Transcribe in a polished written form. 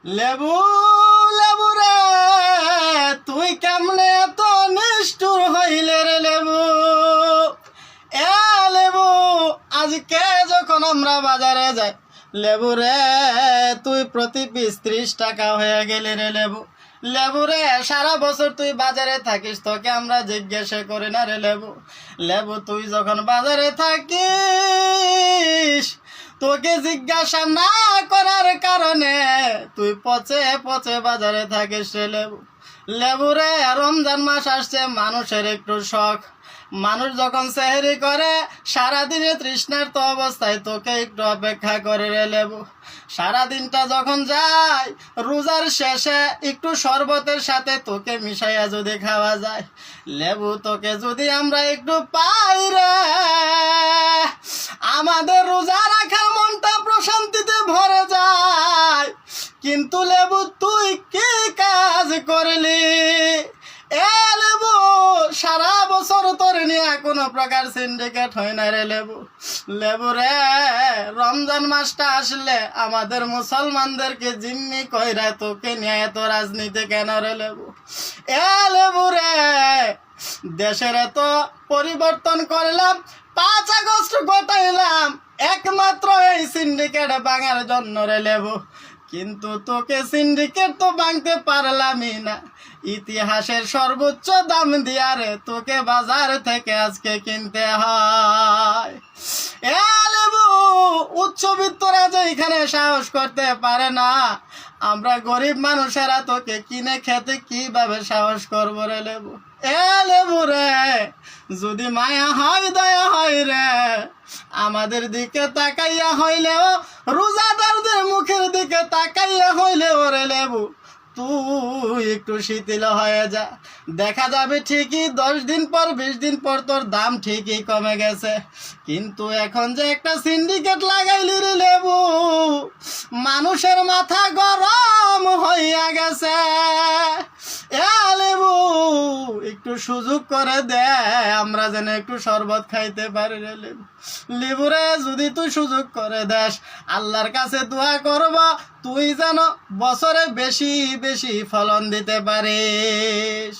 লেবু লেবু রে তুই কেমনে এত নিষ্ঠুর হইলে রে লেবু। এ লেবু আজকে যখন আমরা বাজারে যাই লেবু রে তুই প্রতি পিস 30 টাকা হয়ে গেলি রে লেবু। লেবু রে সারা বছর তুই বাজারে থাকিস তোকে আমরা জিজ্ঞাসা করি না রে লেবু। লেবু তুই যখন বাজারে থাকিস তোকে জিজ্ঞাসা না করার কারণে তুই পচে পচে বাজারে থাকিস রে লেবু। লেবু রে রমজান মাস আসছে, মানুষের একটু শখ, মানুষ যখন সেহরি করে সারাদিনে তৃষ্ণার্ত অবস্থায় তোকে একটু অপেক্ষা করে রে লেবু। সারাদিনটা যখন যায় রোজার শেষে একটু শরবতের সাথে তোকে মিশাইয়া যদি খাওয়া যায় লেবু, তোকে যদি আমরা একটু পাই রে আমাদের রোজা রাখার মনটা প্রশান্তিতে ভরে যায়। কিন্তু লেবু তুই কি কাজ করলি? এ লেবু সারা বছর তোর নিয়ে কোনো প্রকার সিন্ডিকেট হয় না রে লেবু। লেবু রে রমজান মাসটা আসলে আমাদের মুসলমানদেরকে জিম্মি কইরা তোকে নিয়ে এত রাজনীতি কেন রে লেবু? এ লেবু রে দেশের এত পরিবর্তন করলাম, 5 আগস্ট ঘটাইলাম একমাত্র এই সিন্ডিকেট ভাঙার জন্য রে লেবু। কিন্তু তোকে সিন্ডিকেট তো ভাঙতে পারলামই না, ইতিহাসের সর্বোচ্চ দাম দিয়া রে তোকে বাজার থেকে আজকে কিনতে হয়। এ লেবু উচ্চবিত্তরা যে এখানে সাহস করতে পারে না, আমরা গরিব মানুষেরা তোকে কিনে খেতে কিভাবে সাহস করবো রে লেবু? এ লেবু রে যদি মায়া হয় দয়া হয় রে আমাদের দিকে তাকাইয়া হইলেও, রোজাদারদের মুখের দিকে তাকাইয়া হইলেও রে লেবু তুই একটু শিথিল হয়ে যা। দেখা যাবে ঠিকই 10 দিন পর 20 দিন পর তোর দাম ঠিকই কমে গেছে। কিন্তু এখন যে একটা সিন্ডিকেট লাগাইলি রে লেবু মানুষের মাথা গরম হইয়া গেছে। এ লেবু একটু সুযোগ করে দে আমরা যেন একটু শরবত খাইতে পারি রে লেবু। লেবু রে যদি তুই সুযোগ করে দেস আল্লাহর কাছে দোয়া করব তুই যেন বছরে বেশি বেশি ফলন দিতে পারিস।